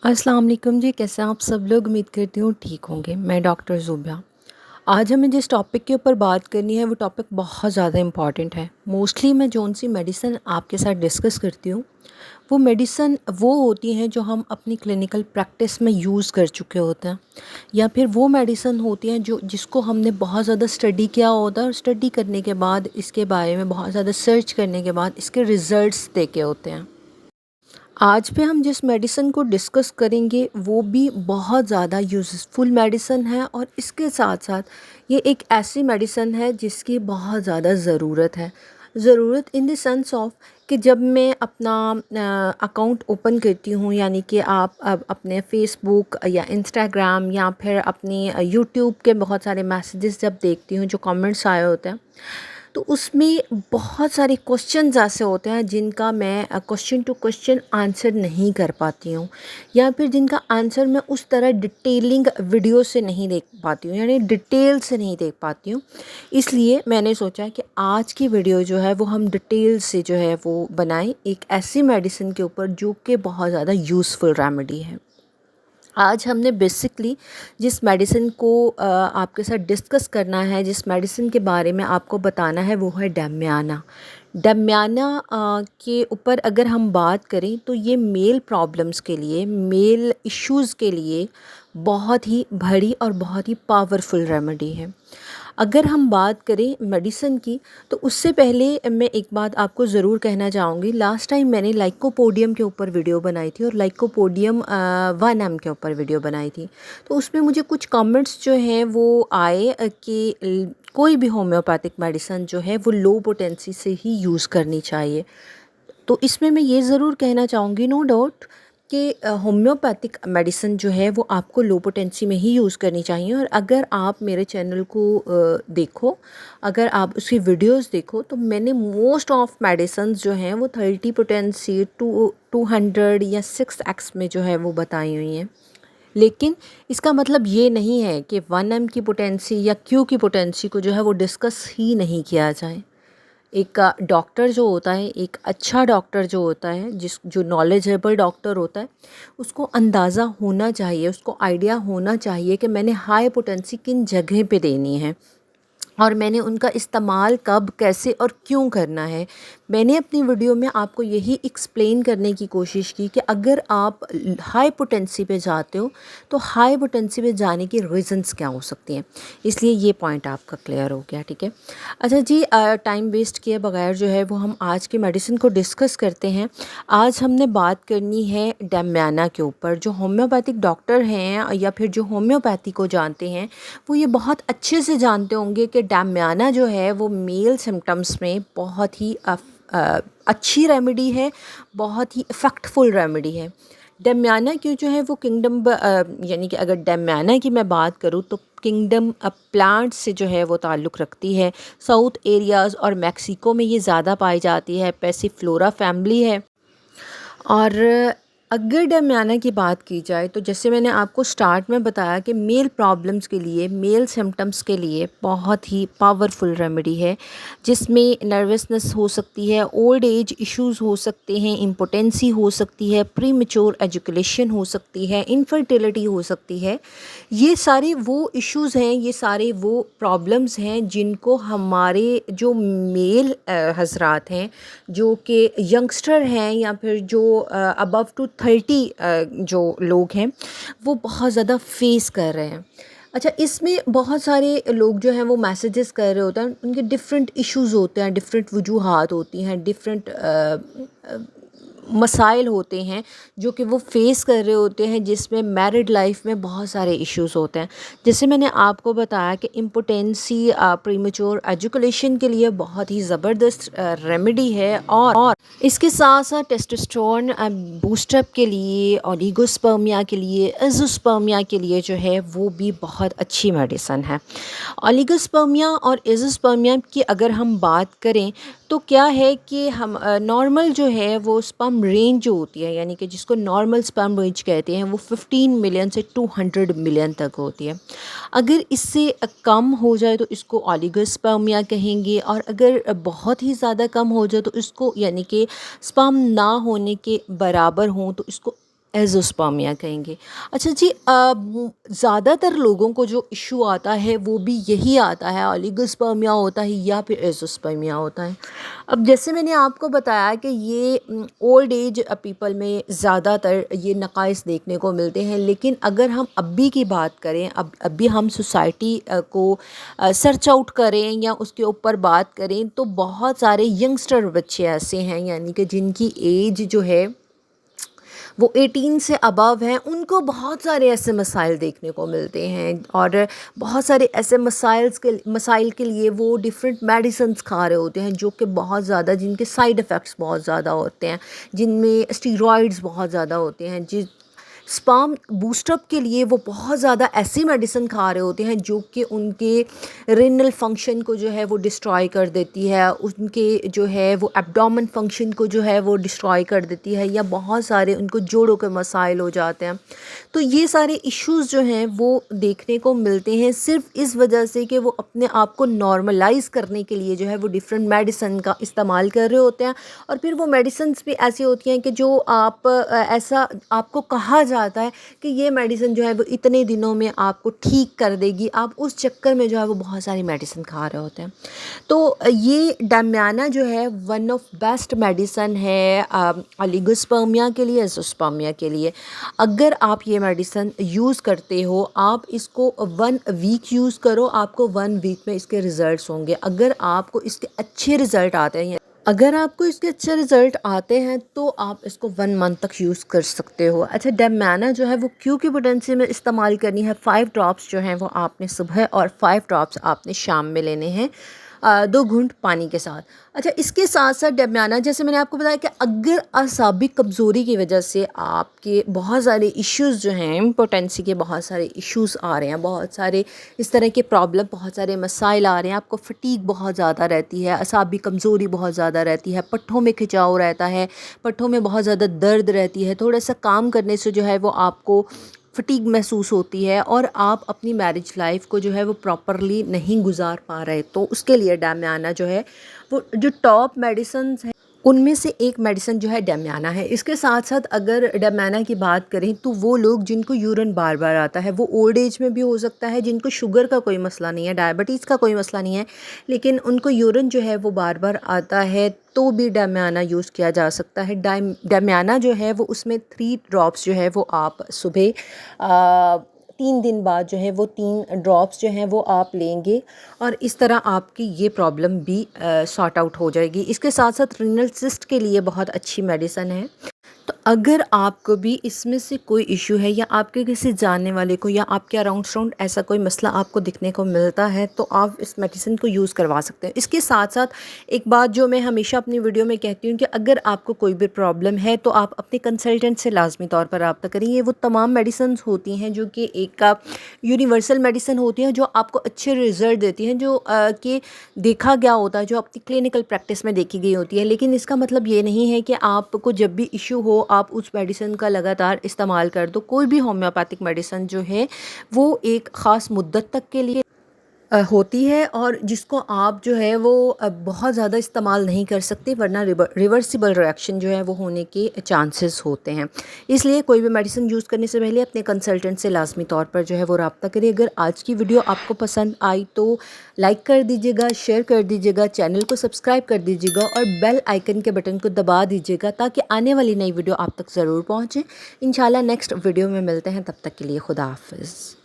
अस्सलाम वालेकुम जी। कैसे हैं आप सब लोग? उम्मीद करती हूँ ठीक होंगे। मैं डॉक्टर ज़ुबिया। आज हमें जिस टॉपिक के ऊपर बात करनी है वो टॉपिक बहुत ज़्यादा इम्पॉर्टेंट है। मोस्टली मैं जौन सी मेडिसिन आपके साथ डिस्कस करती हूँ वो मेडिसिन वो होती हैं जो हम अपनी क्लिनिकल प्रैक्टिस में यूज़ कर चुके होते हैं, या फिर वो मेडिसिन होती हैं जो जिसको हमने बहुत ज़्यादा स्टडी किया होता है और स्टडी करने के बाद इसके बारे में बहुत ज़्यादा सर्च करने के बाद इसके रिज़ल्ट्स देखे होते हैं। आज पे हम जिस मेडिसिन को डिस्कस करेंगे वो भी बहुत ज़्यादा यूज़फुल मेडिसिन है, और इसके साथ साथ ये एक ऐसी मेडिसिन है जिसकी बहुत ज़्यादा ज़रूरत है। ज़रूरत इन द सेंस ऑफ कि जब मैं अपना अकाउंट ओपन करती हूँ, यानी कि आप अब अपने फ़ेसबुक या इंस्टाग्राम या फिर अपनी यूट्यूब के बहुत सारे मैसेजेस जब देखती हूँ जो कमेंट्स आए होते हैं, तो उसमें बहुत सारे क्वेश्चंस ऐसे होते हैं जिनका मैं क्वेश्चन टू क्वेश्चन आंसर नहीं कर पाती हूँ, या फिर जिनका आंसर मैं उस तरह डिटेलिंग वीडियो से नहीं देख पाती हूँ, यानी डिटेल से नहीं देख पाती हूँ। इसलिए मैंने सोचा कि आज की वीडियो जो है वो हम डिटेल से जो है वो बनाएं, एक ऐसी मेडिसिन के ऊपर जो कि बहुत ज़्यादा यूज़फुल रेमेडी है। आज हमने बेसिकली जिस मेडिसिन को आपके साथ डिस्कस करना है, जिस मेडिसिन के बारे में आपको बताना है, वो है डैम्याना। डैम्याना के ऊपर अगर हम बात करें तो ये मेल प्रॉब्लम्स के लिए, मेल इश्यूज़ के लिए बहुत ही बड़ी और बहुत ही पावरफुल रेमेडी है। अगर हम बात करें मेडिसिन की, तो उससे पहले मैं एक बात आपको ज़रूर कहना चाहूँगी। लास्ट टाइम मैंने लाइकोपोडियम के ऊपर वीडियो बनाई थी और लाइकोपोडियम 1M के ऊपर वीडियो बनाई थी। तो उसमें मुझे कुछ कमेंट्स जो हैं वो आए कि कोई भी होम्योपैथिक मेडिसिन जो है वो लो पोटेंसी से ही यूज़ करनी चाहिए। तो इसमें मैं ये ज़रूर कहना चाहूँगी, नो डाउट, कि होम्योपैथिक मेडिसिन जो है वो आपको लो पोटेंसी में ही यूज़ करनी चाहिए। और अगर आप मेरे चैनल को देखो, अगर आप उसकी वीडियोस देखो, तो मैंने मोस्ट ऑफ मेडिसिन जो हैं वो 30 पोटेंसी 200 या 6x में जो है वो बताई हुई हैं। लेकिन इसका मतलब ये नहीं है कि 1M की पोटेंसी या Q की पोटेंसी को जो है वो डिस्कस ही नहीं किया जाए। एक डॉक्टर जो होता है, एक अच्छा डॉक्टर जो होता है, जो नॉलेजेबल डॉक्टर होता है, उसको अंदाज़ा होना चाहिए, उसको आइडिया होना चाहिए कि मैंने हाई पोटेंसी किन जगह पे देनी है और मैंने उनका इस्तेमाल कब, कैसे और क्यों करना है। मैंने अपनी वीडियो में आपको यही एक्सप्लेन करने की कोशिश की कि अगर आप हाई पोटेंसी पे जाते हो तो हाई पोटेंसी पे जाने की रीज़न्स क्या हो सकती हैं। इसलिए ये पॉइंट आपका क्लियर हो गया, ठीक है। अच्छा जी, टाइम वेस्ट किए बगैर जो है वो हम आज की मेडिसिन को डिस्कस करते हैं। आज हमने बात करनी है डैम्याना के ऊपर। जो होम्योपैथिक डॉक्टर हैं या फिर जो होम्योपैथी को जानते हैं, वो ये बहुत अच्छे से जानते होंगे कि डैम्याना जो है वो मेल सिम्टम्स में बहुत ही अच्छी रेमेडी है, बहुत ही इफ़ेक्टफुल रेमेडी है। डैम्याना की जो है वो यानी कि अगर डैम्याना की मैं बात करूँ तो किंगडम प्लांट से जो है वो ताल्लुक़ रखती है। साउथ एरियाज़ और मैक्सिको में ये ज़्यादा पाई जाती है, पैसिफ्लोरा फैमिली है। और अगर डैम्याना की बात की जाए तो जैसे मैंने आपको स्टार्ट में बताया कि मेल प्रॉब्लम्स के लिए, मेल सिम्टम्स के लिए बहुत ही पावरफुल रेमेडी है, जिसमें नर्वसनेस हो सकती है, ओल्ड एज इश्यूज़ हो सकते हैं, इम्पोटेंसी हो सकती है, प्रीमेच्योर एजुकेशन हो सकती है, इनफर्टिलिटी हो सकती है। ये सारे वो इश्यूज़ हैं, ये सारे वो प्रॉब्लम्स हैं जिनको हमारे जो मेल हज़रात हैं, जो कि यंगस्टर हैं या फिर जो अबव टू 30 जो लोग हैं, वो बहुत ज़्यादा फेस कर रहे हैं। अच्छा, इसमें बहुत सारे लोग जो हैं वो मैसेजेस कर रहे होते हैं, उनके डिफरेंट इश्यूज़ होते हैं, डिफरेंट वजूहात होती हैं, डिफरेंट मसाइल होते हैं जो कि वो फ़ेस कर रहे होते हैं, जिसमें मैरिड लाइफ में बहुत सारे इश्यूज़ होते हैं। जैसे मैंने आपको बताया कि इम्पोटेंसी प्रीमेच्योर एजुकेशन के लिए बहुत ही ज़बरदस्त रेमेडी है, और इसके साथ साथ टेस्टोस्टेरोन बूस्टअप के लिए, ओलिगोस्पर्मिया के लिए, एज़ोस्पर्मिया के लिए जो है वो भी बहुत अच्छी मेडिसिन है। ओलिगोस्पर्मिया और एज़ोस्पर्मिया की अगर हम बात करें तो क्या है कि हम नॉर्मल जो है वो स्पर्म रेंज जो होती है, यानी कि जिसको नॉर्मल स्पर्म रेंज कहते हैं, वो 15 मिलियन से 200 मिलियन तक होती है। अगर इससे कम हो जाए तो इसको ओलिगोस्पर्मिया कहेंगे, और अगर बहुत ही ज़्यादा कम हो जाए तो इसको, यानी कि स्पर्म ना होने के बराबर हों, तो इसको एज़ोस्पर्मिया कहेंगे। अच्छा जी, ज़्यादातर लोगों को जो इश्यू आता है वो भी यही आता है, ओलिगोस्पर्मिया होता है या फिर एज़ोस्पर्मिया होता है। अब जैसे मैंने आपको बताया कि ये ओल्ड एज पीपल में ज़्यादातर ये नक़ाइस देखने को मिलते हैं, लेकिन अगर हम अभी की बात करें, अभी हम सोसाइटी को सर्च आउट करें या उसके ऊपर बात करें, तो बहुत सारे यंगस्टर बच्चे ऐसे हैं, यानी कि जिनकी एज जो है वो 18 से अबव हैं, उनको बहुत सारे ऐसे मसाइल देखने को मिलते हैं, और बहुत सारे ऐसे मसाइल के लिए वो डिफरेंट मेडिसिन्स खा रहे होते हैं, जो कि बहुत ज़्यादा, जिनके साइड इफ़ेक्ट्स बहुत ज़्यादा होते हैं, जिनमें स्टीरॉइड्स बहुत ज़्यादा होते हैं, स्पर्म बूस्टअप के लिए वो बहुत ज़्यादा ऐसी मेडिसिन खा रहे होते हैं जो कि उनके रेनल फंक्शन को जो है वो डिस्ट्रॉय कर देती है, उनके जो है वो एब्डोमेन फंक्शन को जो है वो डिस्ट्रॉय कर देती है, या बहुत सारे उनको जोड़ों के मसाइल हो जाते हैं। तो ये सारे इश्यूज़ जो हैं वो देखने को मिलते हैं सिर्फ इस वजह से कि वो अपने आप को नॉर्मलाइज़ करने के लिए जो है वो डिफरेंट मेडिसिन का इस्तेमाल कर रहे होते हैं, और फिर वो मेडिसिन्स भी ऐसी होती हैं कि जो ऐसा आपको कहा जाता है कि ये मेडिसिन जो है वो इतने दिनों में आपको ठीक कर देगी, आप उस चक्कर में जो है वो बहुत सारी मेडिसिन खा रहे होते हैं। तो ये डैमियाना जो है वन ऑफ बेस्ट मेडिसिन है ओलिगोस्पर्मिया के लिए, एज़ोस्पर्मिया के लिए। अगर आप ये मेडिसिन यूज़ करते हो, आप इसको 1 वीक यूज़ करो, आपको 1 वीक में इसके रिज़ल्ट्स होंगे। अगर आपको इसके अच्छे रिज़ल्ट आते हैं, अगर आपको इसके अच्छे रिज़ल्ट आते हैं तो आप इसको 1 मंथ तक यूज़ कर सकते हो। अच्छा, डैमियाना जो है वो क्यू की पोटेंसी में इस्तेमाल करनी है। 5 ड्रॉप्स जो हैं वो आपने सुबह और 5 ड्रॉप्स आपने शाम में लेने हैं, 2 घूंट पानी के साथ। अच्छा, इसके साथ साथ डैमियाना, जैसे मैंने आपको बताया कि अगर असाबी कमज़ोरी की वजह से आपके बहुत सारे इश्यूज़ जो हैं, इम्पोटेंसी के बहुत सारे इश्यूज़ आ रहे हैं, बहुत सारे इस तरह के प्रॉब्लम, बहुत सारे मसाइल आ रहे हैं, आपको फटीग बहुत ज़्यादा रहती है, असाबी कमज़ोरी बहुत ज़्यादा रहती है, पट्ठों में खिंचाव रहता है, पट्ठों में बहुत ज़्यादा दर्द रहती है, थोड़ा सा काम करने से जो है वो आपको फटीग महसूस होती है, और आप अपनी मैरिज लाइफ को जो है वो प्रॉपरली नहीं गुजार पा रहे, तो उसके लिए डैमियाना जो है वो जो टॉप मेडिसिन्स हैं उनमें से एक मेडिसिन जो है डैमियाना है। इसके साथ साथ अगर डैमियाना की बात करें तो वो लोग जिनको यूरिन बार बार आता है, वो ओल्ड एज में भी हो सकता है, जिनको शुगर का कोई मसला नहीं है, डायबिटीज़ का कोई मसला नहीं है, लेकिन उनको यूरिन जो है वो बार बार आता है, तो भी डैमियाना यूज़ किया जा सकता है। डैमियाना जो है वो उसमें 3 ड्रॉप्स जो है वो आप सुबह 3 दिन बाद जो है वो 3 ड्रॉप्स जो हैं वो आप लेंगे, और इस तरह आपकी ये प्रॉब्लम भी सॉर्ट आउट हो जाएगी। इसके साथ साथ रीनल सिस्ट के लिए बहुत अच्छी मेडिसिन है। तो अगर आपको भी इसमें से कोई इशू है, या आपके किसी जानने वाले को या आपके अराउंड ऐसा कोई मसला आपको दिखने को मिलता है, तो आप इस मेडिसिन को यूज़ करवा सकते हैं। इसके साथ साथ एक बात जो मैं हमेशा अपनी वीडियो में कहती हूँ कि अगर आपको कोई भी प्रॉब्लम है तो आप अपने कंसल्टेंट से लाजमी तौर पर रब्ता करें। ये वो तमाम मेडिसिन होती हैं जो कि एक यूनिवर्सल मेडिसिन होती हैं, जो आपको अच्छे रिजल्ट देती हैं, जो कि देखा गया होता है, जो अपनी क्लिनिकल प्रैक्टिस में देखी गई होती है। लेकिन इसका मतलब ये नहीं है कि आपको जब भी इशू हो आप उस मेडिसिन का लगातार इस्तेमाल कर दो। कोई भी होम्योपैथिक मेडिसिन जो है वो एक ख़ास मुद्दत तक के लिए होती है, और जिसको आप जो है वो बहुत ज़्यादा इस्तेमाल नहीं कर सकते, वरना रिवर्सिबल रिएक्शन जो है वो होने के चांसेस होते हैं। इसलिए कोई भी मेडिसिन यूज़ करने से पहले अपने कंसल्टेंट से लाजमी तौर पर जो है वो रब्ता करिए। अगर आज की वीडियो आपको पसंद आई तो लाइक कर दीजिएगा, शेयर कर दीजिएगा, चैनल को सब्सक्राइब कर दीजिएगा, और बेल आइकन के बटन को दबा दीजिएगा ताकि आने वाली नई वीडियो आप तक ज़रूर पहुँचे। इंशाल्लाह नेक्स्ट वीडियो में मिलते हैं, तब तक के लिए खुदा हाफ़िज़।